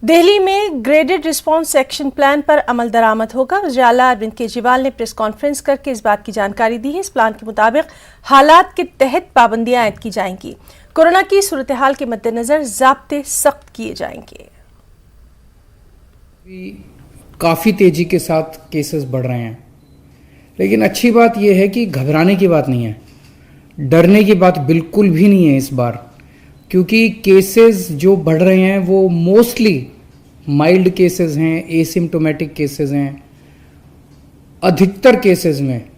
दिल्ली में graded response action plan पर अमल दरामद होगा। वज़ीर आला अरविंद केजरीवाल ने प्रेस कॉन्फ्रेंस करके इस बात की जानकारी दी है। इस प्लान के मुताबिक हालात के तहत पाबंदियां आयद की जाएंगी। कोरोना की सूरत हाल के मद्देनजर ज़ाब्ते सख्त किए जाएंगे। काफ़ी तेजी के साथ केसेस बढ़ रहे हैं, लेकिन अच्छी बात यह है कि घबराने की बात नहीं है, डरने की बात बिल्कुल भी नहीं है इस बार, क्योंकि केसेस जो बढ़ रहे हैं वो मोस्टली माइल्ड केसेस हैं, एसिम्टोमेटिक केसेस हैं। अधिकतर केसेस में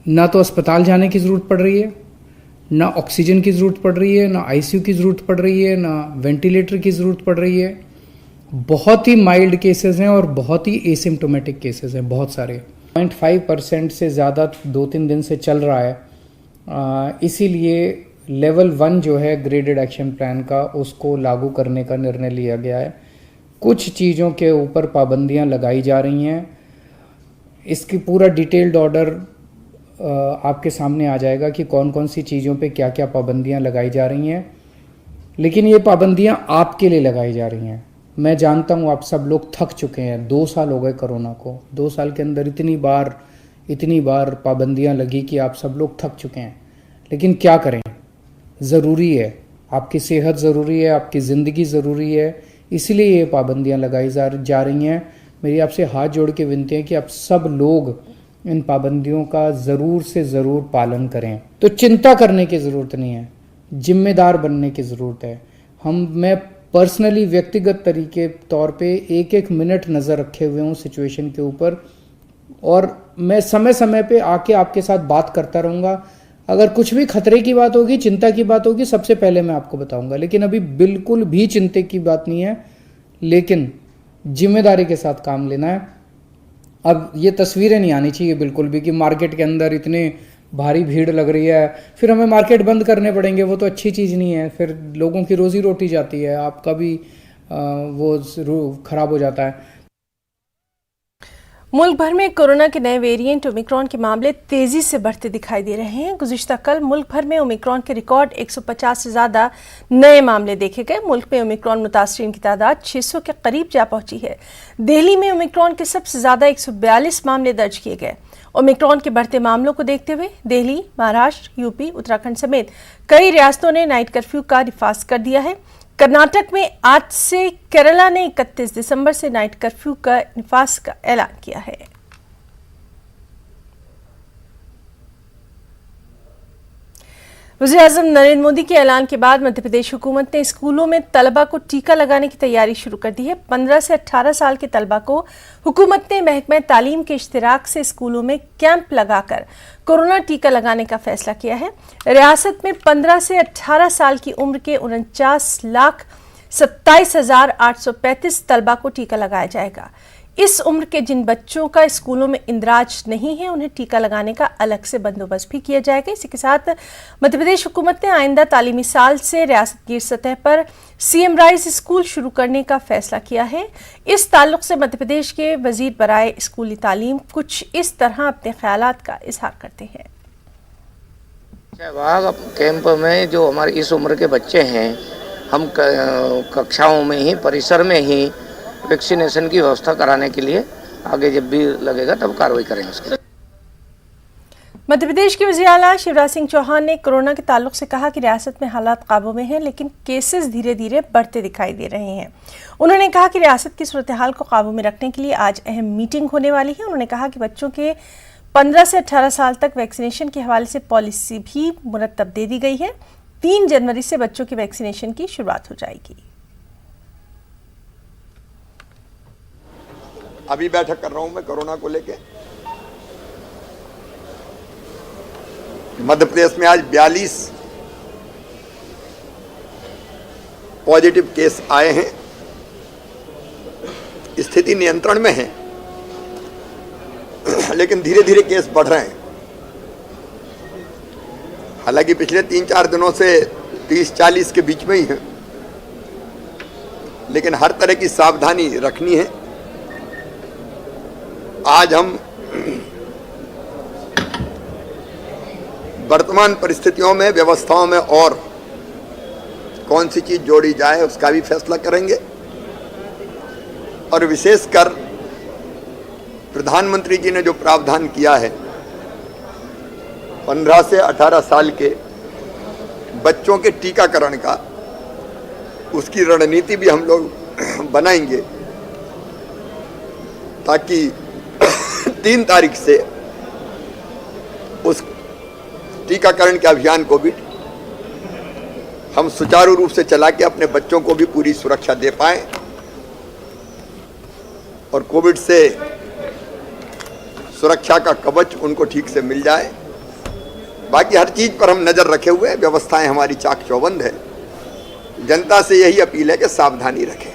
ना तो अस्पताल जाने की ज़रूरत पड़ रही है, ना ऑक्सीजन की ज़रूरत पड़ रही है, ना आईसीयू की ज़रूरत पड़ रही है, ना वेंटिलेटर की ज़रूरत पड़ रही है। बहुत ही माइल्ड केसेस हैं और बहुत ही एसिम्टोमेटिक केसेस हैं, बहुत सारे। 0.5% से ज़्यादा 2-3 दिन से चल रहा है, इसीलिए लेवल 1 जो है ग्रेडेड एक्शन प्लान का, उसको लागू करने का निर्णय लिया गया है। कुछ चीज़ों के ऊपर पाबंदियां लगाई जा रही हैं। इसकी पूरा डिटेल्ड ऑर्डर आपके सामने आ जाएगा कि कौन कौन सी चीज़ों पे क्या क्या पाबंदियां लगाई जा रही हैं, लेकिन ये पाबंदियां आपके लिए लगाई जा रही हैं। मैं जानता हूँ आप सब लोग थक चुके हैं, 2 साल हो गए कोरोना को, 2 साल के अंदर इतनी बार पाबंदियां लगी कि आप सब लोग थक चुके हैं, लेकिन क्या करें, ज़रूरी है, आपकी सेहत ज़रूरी है, आपकी ज़िंदगी ज़रूरी है, इसलिए ये पाबंदियां लगाई जा रही हैं। मेरी आपसे हाथ जोड़ के विनती है कि आप सब लोग इन पाबंदियों का ज़रूर से ज़रूर पालन करें। तो चिंता करने की ज़रूरत नहीं है, जिम्मेदार बनने की ज़रूरत है। मैं पर्सनली व्यक्तिगत तरीके तौर पे एक मिनट नज़र रखे हुए हूँ सिचुएशन के ऊपर, और मैं समय समय पे आके आपके साथ बात करता रहूँगा। अगर कुछ भी खतरे की बात होगी, चिंता की बात होगी, सबसे पहले मैं आपको बताऊंगा, लेकिन अभी बिल्कुल भी चिंता की बात नहीं है, लेकिन जिम्मेदारी के साथ काम लेना है। अब ये तस्वीरें नहीं आनी चाहिए बिल्कुल भी कि मार्केट के अंदर इतने भारी भीड़ लग रही है, फिर हमें मार्केट बंद करने पड़ेंगे, वो तो अच्छी चीज़ नहीं है, फिर लोगों की रोजी रोटी जाती है, आपका भी वो खराब हो जाता है। मुल्क भर में कोरोना के नए वेरिएंट ओमिक्रॉन के मामले तेजी से बढ़ते दिखाई दे रहे हैं। गुज़िश्ता कल मुल्क भर में ओमिक्रॉन के रिकॉर्ड 150 से ज़्यादा नए मामले देखे गए। मुल्क में ओमिक्रॉन मुतासरीन की तादाद 600 के करीब जा पहुंची है। दिल्ली में ओमिक्रॉन के सबसे ज़्यादा 142 मामले दर्ज किए गए। ओमिक्रॉन के बढ़ते मामलों को देखते हुए दिल्ली, महाराष्ट्र, यूपी, उत्तराखंड समेत कई रियासतों ने नाइट कर्फ्यू का निफाज कर दिया है। कर्नाटक में आज से, केरला ने 31 दिसंबर से नाइट कर्फ्यू का निफाज का ऐलान किया है। वज़ीर-ए-आज़म नरेंद्र मोदी के ऐलान के बाद मध्य प्रदेश हुकूमत ने स्कूलों में तलबा को टीका लगाने की तैयारी शुरू कर दी है। 15 से 18 साल के तलबा को हुकूमत ने महकमा तालीम के इश्तिराक से स्कूलों में कैंप लगाकर कोरोना टीका लगाने का फैसला किया है। रियासत में 15 से 18 साल की उम्र के 49,27,835 तलबा को टीका लगाया जाएगा। इस उम्र के जिन बच्चों का स्कूलों में इंदराज नहीं है, उन्हें टीका लगाने का अलग से बंदोबस्त भी किया जाएगा। इसी के साथ मध्य प्रदेश हुकूमत ने आइंदा तालीमी साल से रियासतगीर सतह पर सीएम राइज स्कूल शुरू करने का फैसला किया है। इस ताल्लुक से मध्य प्रदेश के वजीर बराए स्कूली तालीम कुछ इस तरह अपने ख्यालात का इजहार करते हैं। शहबाग कैंप में जो हमारे इस उम्र के बच्चे हैं, हम कक्षाओं में ही, परिसर में ही वैक्सीनेशन की व्यवस्था कराने के लिए आगे जब भी लगेगा तब कार्रवाई करेंगे उसके। मध्य प्रदेश के वज़ीर आला शिवराज सिंह चौहान ने कोरोना के ताल्लुक से कहा कि रियासत में हालात काबू में हैं, लेकिन केसेस धीरे धीरे बढ़ते दिखाई दे रहे हैं। उन्होंने कहा कि रियासत की सूरत हाल को काबू में रखने के लिए आज अहम मीटिंग होने वाली है। उन्होंने कहा कि बच्चों के 15 से 18 साल तक वैक्सीनेशन के हवाले से पॉलिसी भी मुरतब दे दी गई है। 3 जनवरी से बच्चों की वैक्सीनेशन की शुरुआत हो जाएगी। अभी बैठक कर रहा हूं मैं कोरोना को लेके। मध्य प्रदेश में आज 42 पॉजिटिव केस आए हैं। स्थिति नियंत्रण में है, लेकिन धीरे धीरे केस बढ़ रहे हैं। हालांकि पिछले 3-4 दिनों से 30-40 के बीच में ही है, लेकिन हर तरह की सावधानी रखनी है। आज हम वर्तमान परिस्थितियों में, व्यवस्थाओं में और कौन सी चीज जोड़ी जाए उसका भी फैसला करेंगे। और विशेषकर प्रधानमंत्री जी ने जो प्रावधान किया है 15 से 18 साल के बच्चों के टीकाकरण का, उसकी रणनीति भी हम लोग बनाएंगे ताकि 3 तारीख से उस टीकाकरण के अभियान को भी हम सुचारू रूप से चला के अपने बच्चों को भी पूरी सुरक्षा दे पाएं और कोविड से सुरक्षा का कवच उनको ठीक से मिल जाए। बाकी हर चीज पर हम नजर रखे हुए हैं, व्यवस्थाएं हमारी चाक चौबंद है। जनता से यही अपील है कि सावधानी रखें।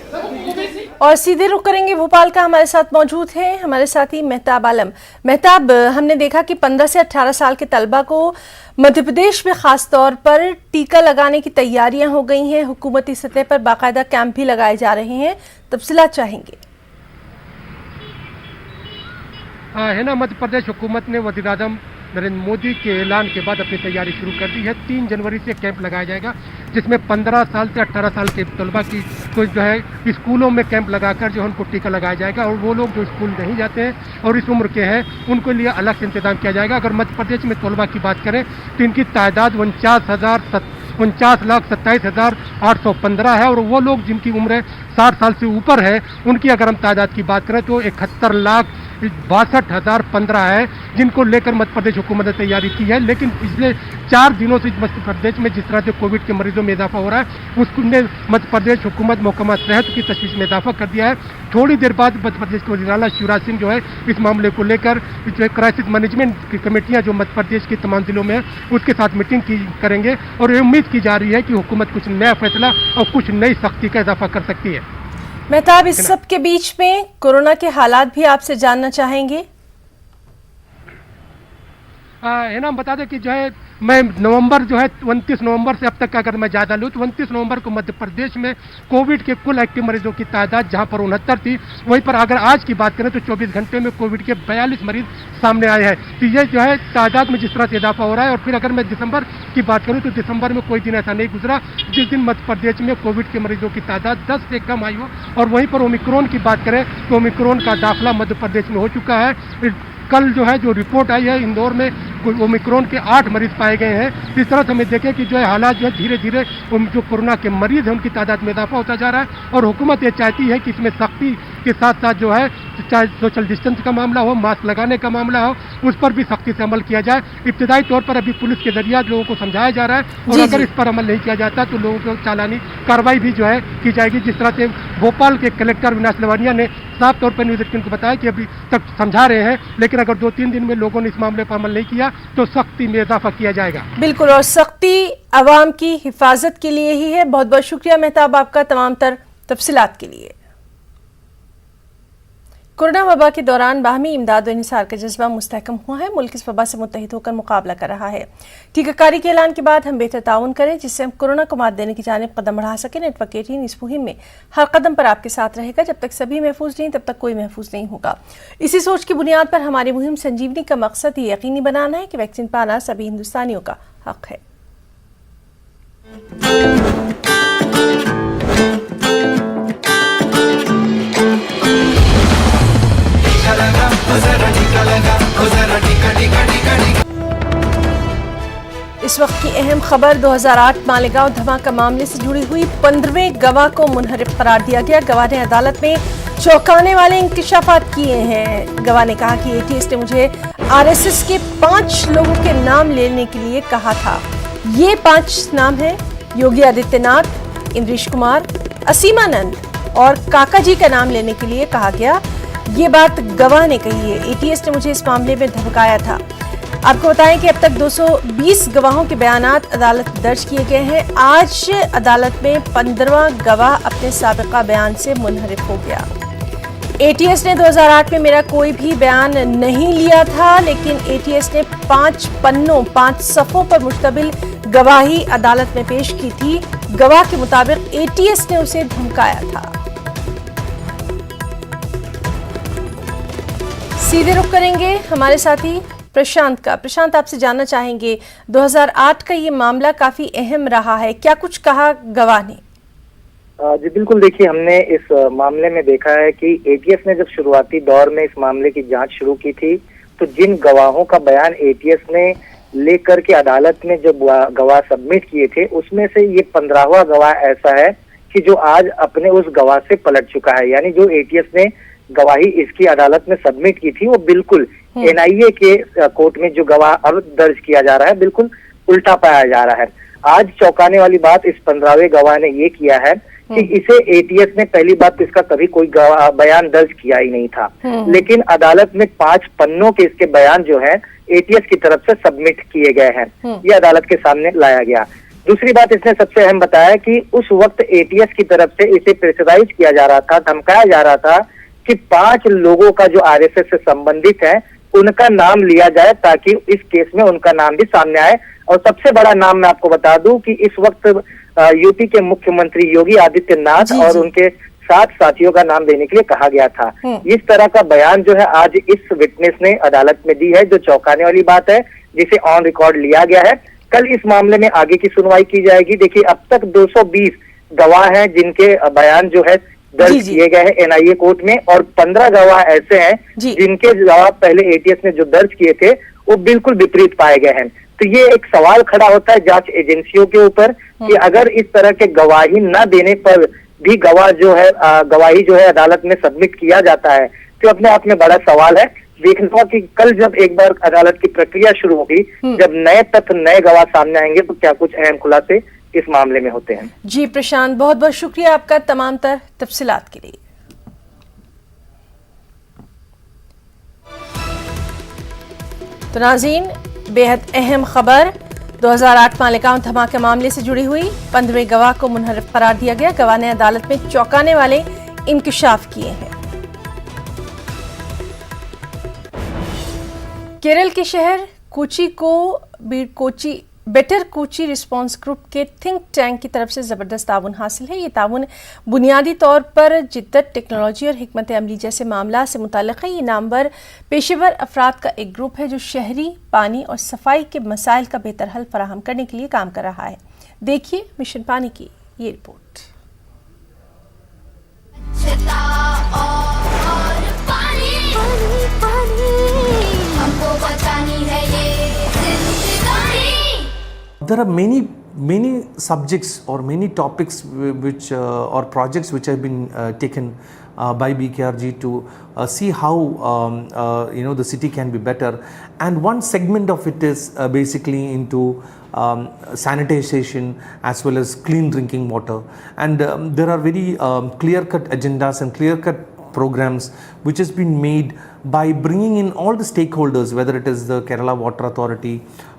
और सीधे रुख करेंगे भोपाल का, हमारे साथ मौजूद है हमारे साथी मेहताब आलम। मेहताब, हमने देखा कि 15 से 18 साल के तलबा को मध्य प्रदेश में खास तौर पर टीका लगाने की तैयारियां हो गई हैं, हुकूमती सतह पर बाकायदा कैंप भी लगाए जा रहे हैं, तफसीलात चाहेंगे। है ना, मध्य प्रदेश हुकूमत ने वज़ीर-ए-आज़म नरेंद्र मोदी के ऐलान के बाद अपनी तैयारी शुरू कर दी है। 3 जनवरी से कैंप लगाया जाएगा, जिसमें 15 साल से 18 साल के तलबा की तो जो है स्कूलों में कैंप लगाकर जो है उनको टीका लगाया जाएगा। और वो लोग जो स्कूल नहीं जाते हैं और इस उम्र के हैं उनको लिए अलग से इंतजाम किया जाएगा। अगर मध्य प्रदेश में तलबा की बात करें तो इनकी तादाद 49,27,815 है। और वो लोग जिनकी उम्र 60 साल से ऊपर है उनकी अगर हम तादाद की बात करें तो 71,62,015 है, जिनको लेकर मध्य प्रदेश हुकूमत ने तैयारी की है। लेकिन पिछले 4 दिनों से मध्य प्रदेश में जिस तरह से कोविड के मरीजों में इजाफा हो रहा है, उसने मध्य प्रदेश हुकूमत महकमा सेहत की तशवीश में इजाफा कर दिया है। थोड़ी देर बाद मध्य प्रदेश के वज़ीर आला शिवराज सिंह जो है इस मामले को लेकर जो है क्राइसिस मैनेजमेंट की कमेटियां जो मध्य प्रदेश के तमाम जिलों में है उसके साथ मीटिंग करेंगे। और ये उम्मीद की जा रही है कि हुकूमत कुछ नया फैसला और कुछ नई सख्ती का इजाफा कर सकती है। मेहताब, इस सब के बीच में कोरोना के हालात भी आपसे जानना चाहेंगे। है ना, हम बता दें कि जो है मैं नवंबर जो है 29 नवंबर से अब तक का अगर मैं ज़्यादा लूँ तो 29 नवंबर को मध्य प्रदेश में कोविड के कुल एक्टिव मरीजों की तादाद जहां पर 69 थी, वहीं पर अगर आज की बात करें तो 24 घंटे में कोविड के 42 मरीज सामने आए हैं। तो ये जो है तादाद में जिस तरह से इजाफा हो रहा है। और फिर अगर मैं दिसंबर की बात करूँ तो दिसंबर में कोई दिन ऐसा नहीं गुजरा जिस दिन मध्य प्रदेश में कोविड के मरीजों की तादाद 10 से कम आई हो। और वहीं पर ओमिक्रॉन की बात करें तो ओमिक्रॉन का दाखिला मध्य प्रदेश में हो चुका है। कल जो है जो रिपोर्ट आई है इंदौर में ओमिक्रॉन के 8 मरीज पाए गए हैं। इस तरह से हमें देखें कि जो है हालात जो है धीरे धीरे जो कोरोना के मरीज हैं उनकी तादाद में इजाफा होता जा रहा है। और हुकूमत ये चाहती है कि इसमें सख्ती के साथ साथ जो है चाहे सोशल डिस्टेंस का मामला हो, मास्क लगाने का मामला हो, उस पर भी सख्ती से अमल किया जाए। इब्तिदाई तौर पर अभी पुलिस के जरिए लोगों को समझाया जा रहा है और अगर इस पर अमल नहीं किया जाता तो लोगों को चालानी कार्रवाई भी जो है की जाएगी। जिस तरह से भोपाल के कलेक्टर विनाश लवानिया ने साफ तौर पर न्यूज़ 18 को बताया कि अभी तक समझा रहे हैं, लेकिन अगर 2-3 दिन में लोगों ने इस मामले पर अमल नहीं किया तो सख्ती में इजाफा किया जाएगा। बिल्कुल, और सख्ती अवाम की हिफाजत के लिए ही है। बहुत बहुत शुक्रिया मेहताब आपका तमाम तर तफसीलात के लिए। कोरोना वबा के दौरान बाहमी इमदाद और इंसार का जज्बा मुस्तहकम हुआ है। मुल्क इस वबा से मुत्तहिद होकर मुकाबला कर रहा है। टीकाकारी के ऐलान के बाद हम बेहतर ताउन करें जिससे हम कोरोना को मात देने की जानिब कदम बढ़ा सकें। नेटवर्क 18 इस मुहिम में हर कदम पर आपके साथ रहेगा। जब तक सभी महफूज नहीं तब तक कोई महफूज नहीं होगा। इसी सोच की बुनियाद पर हमारी मुहिम संजीवनी का मकसद ये यकीनी बनाना है कि वैक्सीन पाना सभी हिंदुस्तानियों का हक है। इस वक्त की अहम खबर 2008 मालेगांव धमाका मामले से जुड़ी हुई 15वें गवाह को मुनहरिफ करार दिया गया। गवाह ने अदालत में चौंकाने वाले इंकशाफात किए हैं। गवाह ने कहा कि एटीएस ने मुझे आरएसएस के 5 लोगों के नाम लेने के लिए कहा था। ये 5 नाम हैं योगी आदित्यनाथ, इंद्रेश कुमार, असीमानंद और काका जी का नाम लेने के लिए कहा गया। ये बात गवाह ने कही है। एटीएस ने मुझे इस मामले में धमकाया था। आपको बताएं कि अब तक 220 गवाहों के बयानात अदालत दर्ज किए गए हैं। आज अदालत में 15वां गवाह अपने साबिका बयान से मुनहरिफ हो गया। एटीएस ने 2008 में मेरा कोई भी बयान नहीं लिया था, लेकिन एटीएस ने 5 पन्नों 5 सफ़ों पर मुश्तमिल गवाही अदालत में पेश की थी। गवाह के मुताबिक एटीएस ने उसे धमकाया था। सीधे रुख करेंगे हमारे साथी प्रशांत का। प्रशांत, आपसे जानना चाहेंगे 2008 का ये मामला काफी अहम रहा है, क्या कुछ कहा गवाह ने? जी बिल्कुल, देखिए हमने इस मामले में देखा है कि एटीएस ने जब शुरुआती दौर में इस मामले की जांच शुरू की थी, तो जिन गवाहों का बयान एटीएस ने लेकर के अदालत में जो गवाह सबमिट किए थे, उसमें से ये 15वां गवाह ऐसा है कि जो आज अपने उस गवाह से पलट चुका है। यानी जो एटीएस ने गवाही इसकी अदालत में सबमिट की थी, वो बिल्कुल एनआईए के कोर्ट में जो गवाह अब दर्ज किया जा रहा है, बिल्कुल उल्टा पाया जा रहा है। आज चौंकाने वाली बात इस 15वें गवाह ने ये किया है कि इसे एटीएस ने पहली बात इसका कभी कोई बयान दर्ज किया ही नहीं था, लेकिन अदालत में 5 पन्नों के इसके बयान जो है एटीएस की तरफ से सबमिट किए गए हैं। ये अदालत के सामने लाया गया। दूसरी बात इसने सबसे अहम बताया कि उस वक्त एटीएस की तरफ से इसे प्रेशराइज किया जा रहा था, धमकाया जा रहा था कि 5 लोगों का जो आरएसएस से संबंधित है उनका नाम लिया जाए ताकि इस केस में उनका नाम भी सामने आए। और सबसे बड़ा नाम मैं आपको बता दूं कि इस वक्त यूपी के मुख्यमंत्री योगी आदित्यनाथ और उनके 7 साथियों का नाम देने के लिए कहा गया था। इस तरह का बयान जो है आज इस विटनेस ने अदालत में दी है, जो चौंकाने वाली बात है, जिसे ऑन रिकॉर्ड लिया गया है। कल इस मामले में आगे की सुनवाई की जाएगी। देखिए अब तक 220 गवाह हैं जिनके बयान जो है दर्ज किए गए हैं एनआईए कोर्ट में, और 15 गवाह ऐसे हैं जिनके जवाब पहले एटीएस ने जो दर्ज किए थे वो बिल्कुल विपरीत पाए गए हैं। तो ये एक सवाल खड़ा होता है जांच एजेंसियों के ऊपर कि अगर इस तरह के गवाही न देने पर भी गवाही जो है अदालत में सबमिट किया जाता है, तो अपने आप में बड़ा सवाल है। देखना कि कल जब एक बार अदालत की प्रक्रिया शुरू होगी, जब नए तथ्य नए गवाह सामने आएंगे, तो क्या कुछ अहम खुलासे इस मामले में होते हैं। जी प्रशांत, बहुत बहुत शुक्रिया आपका तमाम तफसीलात के लिए। तो नाज़रीन, बेहद अहम खबर 2008 मालेगांव धमाके मामले से जुड़ी हुई 15वें गवाह को मुनहरफ करार दिया गया। गवाह ने अदालत में चौंकाने वाले इंकशाफ किए हैं। केरल के शहर कोची को बेटर कोची रिस्पांस ग्रुप के थिंक टैंक की तरफ से ज़बरदस्त ताउन हासिल है। ये ताउन बुनियादी तौर पर जिद्दत, टेक्नोलॉजी और हिकमत अमली जैसे मामला से मुताल्लिक़ है। ये नामवर पेशेवर अफराद का एक ग्रुप है जो शहरी पानी और सफाई के मसाइल का बेहतर हल फराहम करने के लिए काम कर रहा है। देखिए मिशन पानी की ये report. There are many subjects or many topics which or projects which have been taken by BKRG to see how the city can be better, and one segment of it is basically into sanitization as well as clean drinking water, and there are very clear-cut agendas and clear-cut programs which has been made by bringing in all the stakeholders, whether it is the Kerala Water Authority,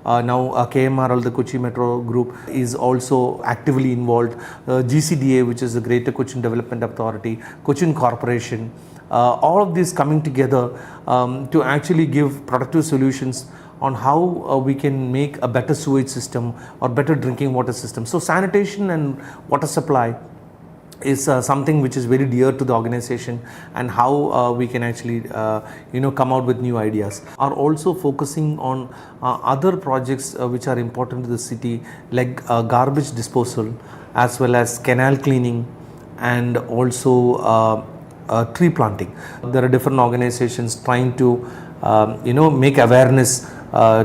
now KMRL, the Kochi Metro Group is also actively involved, GCDA, which is the Greater Cochin Development Authority, Cochin Corporation, all of these coming together to actually give productive solutions on how we can make a better sewage system or better drinking water system. So sanitation and water supply is something which is very dear to the organization, and how we can actually come out with new ideas. Are also focusing on other projects which are important to the city, like garbage disposal as well as canal cleaning, and also tree planting. There are different organizations trying to make awareness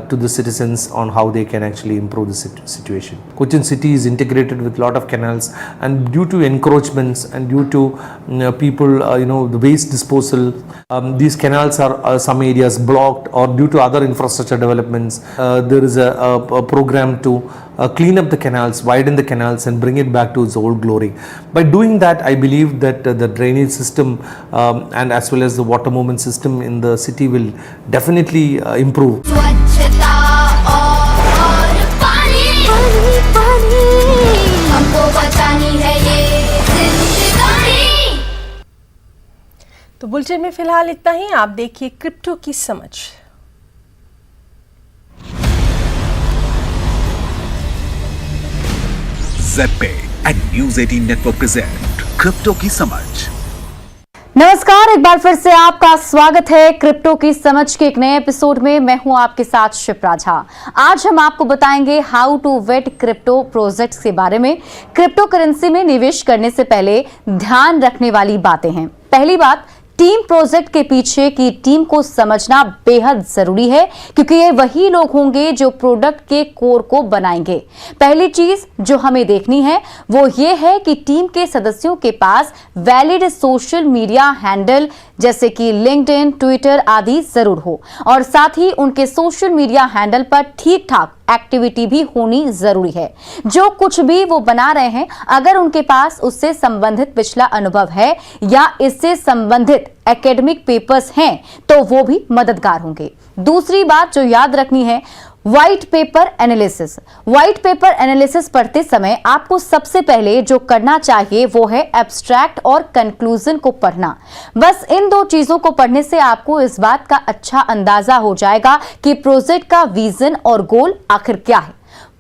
to the citizens on how they can actually improve the situation. Cochin city is integrated with a lot of canals, and due to encroachments and due to people the waste disposal, these canals are some areas blocked, or due to other infrastructure developments there is a program to clean up the canals, widen the canals and bring it back to its old glory. By doing that, I believe that the drainage system and as well as the water movement system in the city will definitely improve. तो bulletin में फिलहाल इतना ही। आप देखिए crypto की समझ। ZPay and News 18 Network present crypto की समझ। नमस्कार, एक बार फिर से आपका स्वागत है क्रिप्टो की समझ के एक नए एपिसोड में। मैं हूं आपके साथ शिप्रा झा। आज हम आपको बताएंगे how to vet crypto projects के बारे में। क्रिप्टो करेंसी में निवेश करने से पहले ध्यान रखने वाली बातें हैं। पहली बात, टीम प्रोजेक्ट के पीछे की टीम को समझना बेहद जरूरी है, क्योंकि ये वही लोग होंगे जो प्रोडक्ट के कोर को बनाएंगे। पहली चीज जो हमें देखनी है वो ये है कि टीम के सदस्यों के पास वैलिड सोशल मीडिया हैंडल जैसे कि लिंक्डइन, ट्विटर आदि जरूर हो, और साथ ही उनके सोशल मीडिया हैंडल पर ठीक ठाक एक्टिविटी भी होनी जरूरी है। जो कुछ भी वो बना रहे हैं, अगर उनके पास उससे संबंधित पिछला अनुभव है या इससे संबंधित एकेडमिक पेपर्स हैं तो वो भी मददगार होंगे। दूसरी बात जो याद रखनी है, white paper analysis. White paper analysis पढ़ते समय आपको सबसे पहले जो करना चाहिए वो है एब्स्ट्रैक्ट और कंक्लूजन को पढ़ना। बस इन दो चीजों को पढ़ने से आपको इस बात का अच्छा अंदाजा हो जाएगा कि प्रोजेक्ट का विजन और गोल आखिर क्या है।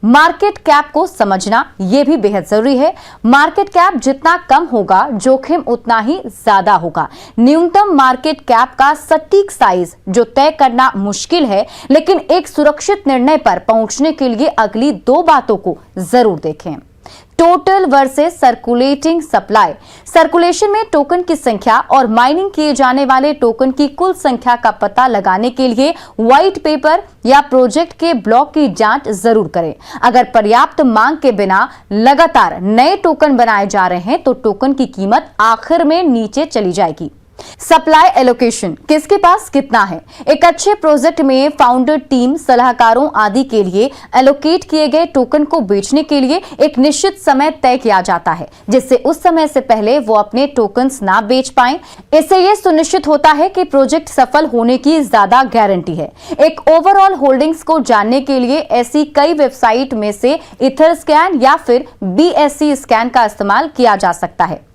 मार्केट कैप को समझना यह भी बेहद जरूरी है। मार्केट कैप जितना कम होगा, जोखिम उतना ही ज्यादा होगा। न्यूनतम मार्केट कैप का सटीक साइज जो तय करना मुश्किल है, लेकिन एक सुरक्षित निर्णय पर पहुंचने के लिए अगली दो बातों को जरूर देखें। Total versus circulating supply. Circulation में टोकन की संख्या और माइनिंग किए जाने वाले टोकन की कुल संख्या का पता लगाने के लिए व्हाइट पेपर या प्रोजेक्ट के ब्लॉक की जांच जरूर करें। अगर पर्याप्त मांग के बिना लगातार नए टोकन बनाए जा रहे हैं तो टोकन की कीमत आखिर में नीचे चली जाएगी। सप्लाई एलोकेशन, किसके पास कितना है। एक अच्छे प्रोजेक्ट में फाउंडर टीम, सलाहकारों आदि के लिए एलोकेट किए गए टोकन को बेचने के लिए एक निश्चित समय तय किया जाता है, जिससे उस समय से पहले वो अपने टोकन्स ना बेच पाएं। इससे यह सुनिश्चित होता है कि प्रोजेक्ट सफल होने की ज्यादा गारंटी है। एक ओवरऑल होल्डिंग्स को जानने के लिए ऐसी कई वेबसाइट में से इथरस्कैन या फिर BSC स्कैन का इस्तेमाल किया जा सकता है।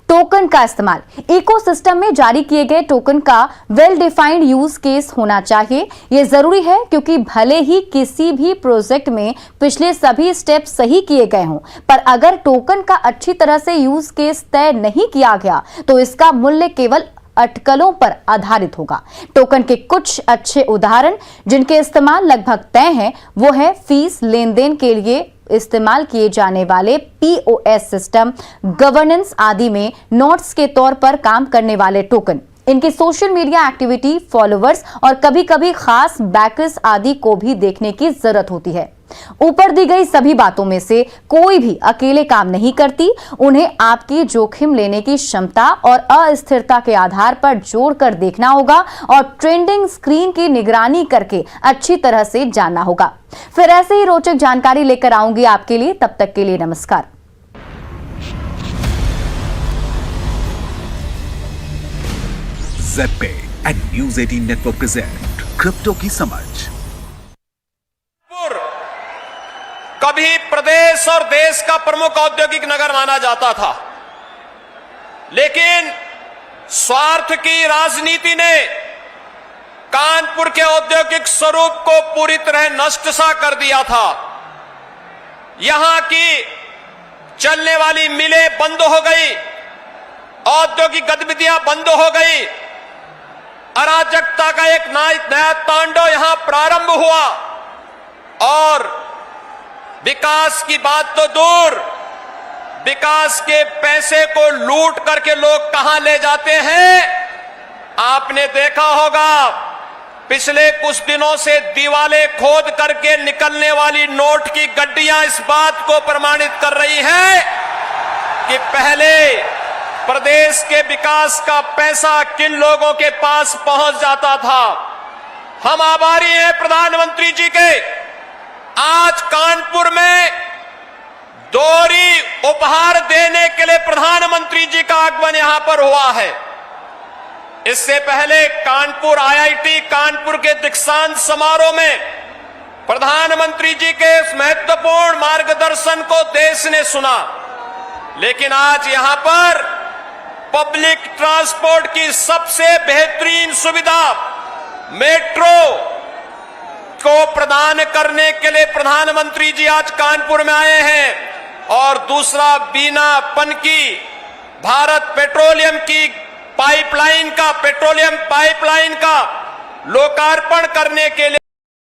टोकन का इस्तेमाल, इकोसिस्टम में जारी किए गए टोकन का वेल डिफाइंड यूज केस होना चाहिए। यह जरूरी है क्योंकि भले ही किसी भी प्रोजेक्ट में पिछले सभी स्टेप सही किए गए हों, पर अगर टोकन का अच्छी तरह से यूज केस तय नहीं किया गया तो इसका मूल्य केवल अटकलों पर आधारित होगा। टोकन के कुछ अच्छे उदाहरण जिनके इस्तेमाल लगभग तय हैं वो है फीस लेन देन के लिए इस्तेमाल किए जाने वाले POS सिस्टम, गवर्नेंस आदि में नोट्स के तौर पर काम करने वाले टोकन। इनकी सोशल मीडिया एक्टिविटी, फॉलोअर्स और कभी कभी खास बैकर्स आदि को भी देखने की जरूरत होती है। ऊपर दी गई सभी बातों में से कोई भी अकेले काम नहीं करती। उन्हें आपकी जोखिम लेने की क्षमता और अस्थिरता के आधार पर जोड़कर देखना होगा और ट्रेंडिंग स्क्रीन की निगरानी करके अच्छी तरह से जानना होगा। फिर ऐसे ही रोचक जानकारी लेकर आऊंगी आपके लिए। तब तक के लिए नमस्कार। Z and news 18 network present crypto की समझ। कभी प्रदेश और देश का प्रमुख औद्योगिक नगर माना जाता था, लेकिन स्वार्थ की राजनीति ने कानपुर के औद्योगिक स्वरूप को पूरी तरह नष्ट सा कर दिया था। यहां की चलने वाली मिलें बंद हो गई, औद्योगिक गतिविधियां बंद हो गई, अराजकता का एक नया तांडव यहां प्रारंभ हुआ और विकास की बात तो दूर, विकास के पैसे को लूट करके लोग कहां ले जाते हैं। आपने देखा होगा पिछले कुछ दिनों से दीवालें खोद करके निकलने वाली नोट की गड्डियां इस बात को प्रमाणित कर रही हैं कि पहले प्रदेश के विकास का पैसा किन लोगों के पास पहुंच जाता था। हम आभारी हैं प्रधानमंत्री जी के। आज कानपुर में दोहरी उपहार देने के लिए प्रधानमंत्री जी का आगमन यहां पर हुआ है। इससे पहले कानपुर IIT कानपुर के दीक्षांत समारोह में प्रधानमंत्री जी के इस महत्वपूर्ण मार्गदर्शन को देश ने सुना, लेकिन आज यहां पर पब्लिक ट्रांसपोर्ट की सबसे बेहतरीन सुविधा मेट्रो को प्रदान करने के लिए प्रधानमंत्री जी आज कानपुर में आए हैं। और दूसरा, बीना पनकी भारत पेट्रोलियम की पाइपलाइन का, पेट्रोलियम पाइपलाइन का लोकार्पण करने के लिए